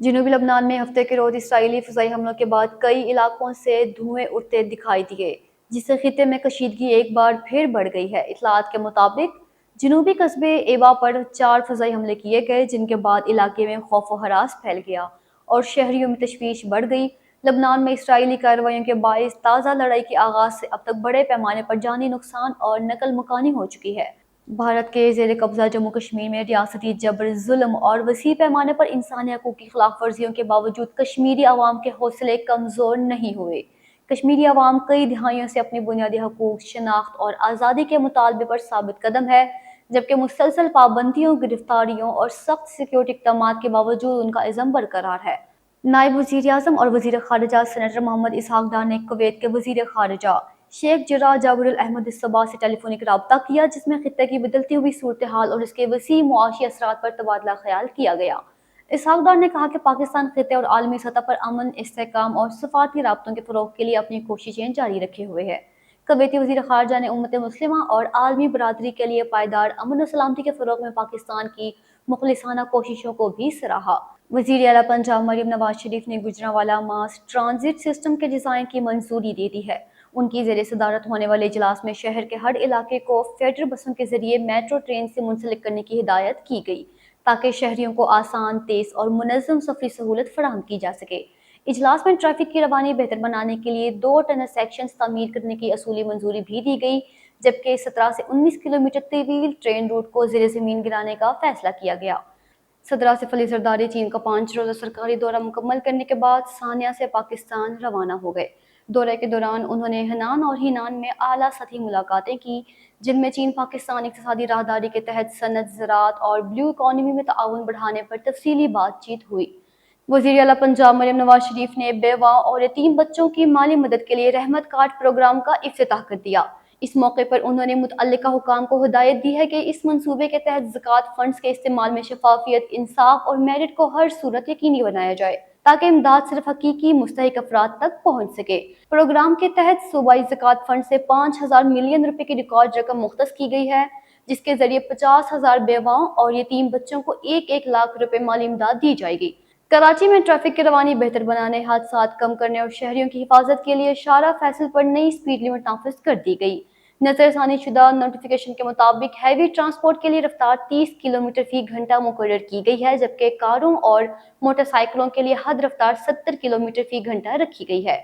جنوبی لبنان میں ہفتے کے روز اسرائیلی فضائی حملوں کے بعد کئی علاقوں سے دھوئیں اٹھتے دکھائی دیے، جس سے خطے میں کشیدگی ایک بار پھر بڑھ گئی ہے۔ اطلاعات کے مطابق جنوبی قصبے ایوا پر 4 فضائی حملے کیے گئے، جن کے بعد علاقے میں خوف و ہراس پھیل گیا اور شہریوں میں تشویش بڑھ گئی۔ لبنان میں اسرائیلی کارروائیوں کے باعث تازہ لڑائی کے آغاز سے اب تک بڑے پیمانے پر جانی نقصان اور نقل مکانی ہو چکی ہے۔ بھارت کے زیر قبضہ جموں کشمیر میں ریاستی جبر، ظلم اور وسیع پیمانے پر انسانی حقوق کی خلاف ورزیوں کے باوجود کشمیری عوام کے حوصلے کمزور نہیں ہوئے۔ کشمیری عوام کئی دہائیوں سے اپنی بنیادی حقوق، شناخت اور آزادی کے مطالبے پر ثابت قدم ہے، جبکہ مسلسل پابندیوں، گرفتاریوں اور سخت سیکورٹی اقدامات کے باوجود ان کا عزم برقرار ہے۔ نائب وزیر اعظم اور وزیر خارجہ سینیٹر محمد اسحاق ڈار نے کویت کے وزیر خارجہ شیخ جراح جابر الاحمد الصباح سے ٹیلی فونک رابطہ کیا، جس میں خطے کی بدلتی ہوئی صورتحال اور اس کے وسیع معاشی اثرات پر تبادلہ خیال کیا گیا۔ اسحاق ڈار نے کہا کہ پاکستان خطے اور عالمی سطح پر امن، استحکام اور سفارتی رابطوں کے فروغ کے لیے اپنی کوششیں جاری رکھے ہوئے ہے۔ کویتی وزیر خارجہ نے امت مسلمہ اور عالمی برادری کے لیے پائیدار امن و سلامتی کے فروغ میں پاکستان کی مخلصانہ کوششوں کو بھی سراہا۔ وزیر اعلیٰ پنجاب مریم نواز شریف نے گوجرانوالہ ماس ٹرانزٹ سسٹم کے ڈیزائن کی منظوری دے دی ہے۔ ان کی زیر صدارت ہونے والے اجلاس میں شہر کے ہر علاقے کو فیڈر بسوں کے ذریعے میٹرو ٹرین سے منسلک کرنے کی ہدایت کی گئی، تاکہ شہریوں کو آسان، تیز اور منظم سفری سہولت فراہم کی جا سکے۔ اجلاس میں ٹریفک کی روانی بہتر بنانے کے لیے 2 ٹنل سیکشنز تعمیر کرنے کی اصولی منظوری بھی دی گئی، جبکہ 17 سے 19 کلومیٹر طویل ٹرین روٹ کو زیر زمین گرانے کا فیصلہ کیا گیا۔ صدر آصف علی زرداری چین کا 5 روزہ سرکاری دورہ مکمل کرنے کے بعد ثانیہ سے پاکستان روانہ ہو گئے۔ دورے کے دوران انہوں نے ہنان اور ہینان میں اعلیٰ سطحی ملاقاتیں کی، جن میں چین پاکستان اقتصادی راہداری کے تحت صنعت، زراعت اور بلیو اکانومی میں تعاون بڑھانے پر تفصیلی بات چیت ہوئی۔ وزیر اعلیٰ پنجاب مریم نواز شریف نے بیواں اور یتیم بچوں کی مالی مدد کے لیے رحمت کارڈ پروگرام کا افتتاح کر دیا۔ اس موقع پر انہوں نے متعلقہ حکام کو ہدایت دی ہے کہ اس منصوبے کے تحت زکوٰۃ فنڈز کے استعمال میں شفافیت، انصاف اور میرٹ کو ہر صورت یقینی بنایا جائے، تاکہ امداد صرف حقیقی مستحق افراد تک پہنچ سکے۔ پروگرام کے تحت صوبائی زکوٰۃ فنڈ سے 5,000 ملین روپے کی ریکارڈ رقم مختص کی گئی ہے، جس کے ذریعے 50,000 بیواؤں اور یتیم بچوں کو 1 لاکھ روپے مالی امداد دی جائے گی۔ کراچی میں ٹریفک کی روانی بہتر بنانے، حادثات کم کرنے اور شہریوں کی حفاظت کے لیے شارع فیصل پر نئی سپیڈ لمٹ نافذ کر دی گئی۔ نظر ثانی شدہ نوٹیفکیشن کے مطابق ہیوی ٹرانسپورٹ کے لیے رفتار 30 کلومیٹر فی گھنٹہ مقرر کی گئی ہے، جبکہ کاروں اور موٹر سائیکلوں کے لیے حد رفتار 70 کلومیٹر فی گھنٹہ رکھی گئی ہے۔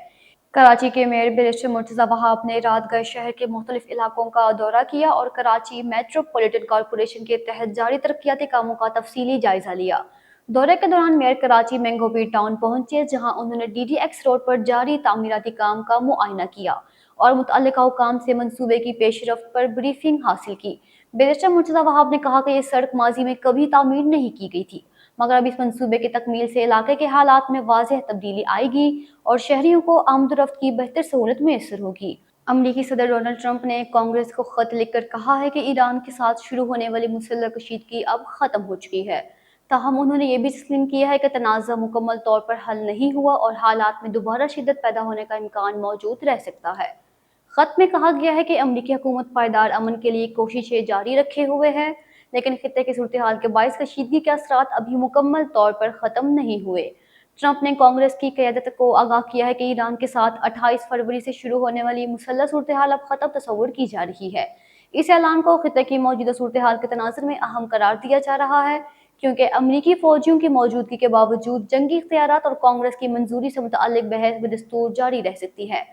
کراچی کے میئر بیرسٹر مرتضی وہاب نے رات گئے شہر کے مختلف علاقوں کا دورہ کیا اور کراچی میٹروپولیٹن کارپوریشن کے تحت جاری ترقیاتی کاموں کا تفصیلی جائزہ لیا۔ دورے کے دوران میئر کراچی مینگو بیٹ ٹاؤن پہنچے، جہاں انہوں نے ڈی ڈی ایکس روڈ پر جاری تعمیراتی کام کا معائنہ کیا اور متعلقہ حکام سے منصوبے کی پیش رفت پر بریفنگ حاصل کی۔ بیرسٹر مرتضی وہاب نے کہا کہ یہ سڑک ماضی میں کبھی تعمیر نہیں کی گئی تھی، مگر اب اس منصوبے کی تکمیل سے علاقے کے حالات میں واضح تبدیلی آئے گی اور شہریوں کو آمد و رفت کی بہتر سہولت میسر ہوگی۔ امریکی صدر ڈونلڈ ٹرمپ نے کانگریس کو خط لکھ کر کہا ہے کہ ایران کے ساتھ شروع ہونے والی مسلح کشیدگی اب ختم ہو چکی ہے، تاہم انہوں نے یہ بھی تسلیم کیا ہے کہ تنازع مکمل طور پر حل نہیں ہوا اور حالات میں دوبارہ شدت پیدا ہونے کا امکان موجود رہ سکتا ہے۔ خط میں کہا گیا ہے کہ امریکی حکومت پائیدار امن کے لیے کوششیں جاری رکھے ہوئے ہے، لیکن خطے کی صورتحال کے باعث کشیدگی کے اثرات ابھی مکمل طور پر ختم نہیں ہوئے۔ ٹرمپ نے کانگریس کی قیادت کو آگاہ کیا ہے کہ ایران کے ساتھ 28 فروری سے شروع ہونے والی مسلح صورتحال اب ختم تصور کی جا رہی ہے۔ اس اعلان کو خطے کی موجودہ صورتحال کے تناظر میں اہم قرار دیا جا رہا ہے، کیونکہ امریکی فوجیوں کی موجودگی کے باوجود جنگی اختیارات اور کانگریس کی منظوری سے متعلق بحث بدستور جاری رہ سکتی ہے۔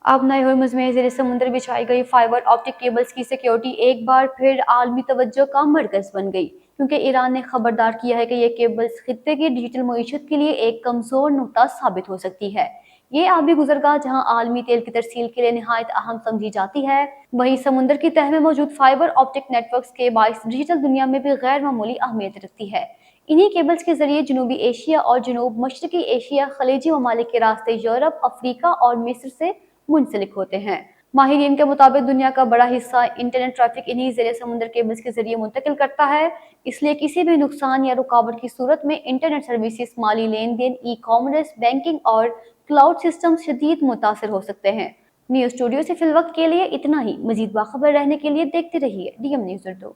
اب نئے ہرمز میں زیر سمندر بچھائی گئی فائبر آپٹک کیبلز کی سیکیورٹی ایک بار پھر عالمی توجہ کا مرکز بن گئی، کیونکہ ایران نے خبردار کیا ہے کہ یہ کیبلز خطے کی ڈیجیٹل معیشت کے لیے ایک کمزور نقطہ ثابت ہو سکتی ہے۔ یہ آبی گزرگاہ جہاں عالمی تیل کی ترسیل کے لیے نہایت اہم سمجھی جاتی ہے، وہیں سمندر کی تہہ میں موجود فائبر آپٹک نیٹ ورکس کے باعث ڈیجیٹل دنیا میں بھی غیر معمولی اہمیت رکھتی ہے۔ انہی کیبلز کے ذریعے جنوبی ایشیا اور جنوب مشرقی ایشیا خلیجی ممالک کے راستے یورپ، افریقہ اور مصر سے منسلک ہوتے ہیں۔ ماہرین کے مطابق دنیا کا بڑا حصہ انٹرنیٹ ٹریفک انہی زیر سمندر کیبلز کے ذریعے منتقل کرتا ہے، اس لیے کسی بھی نقصان یا رکاوٹ کی صورت میں انٹرنیٹ سروسز، مالی لین دین، ای کامرس، بینکنگ اور کلاؤڈ سسٹم شدید متاثر ہو سکتے ہیں۔ نیوز اسٹوڈیو سے فی الوقت کے لیے اتنا ہی۔ مزید باخبر رہنے کے لیے دیکھتے رہیے ڈی ایم نیوز اردو۔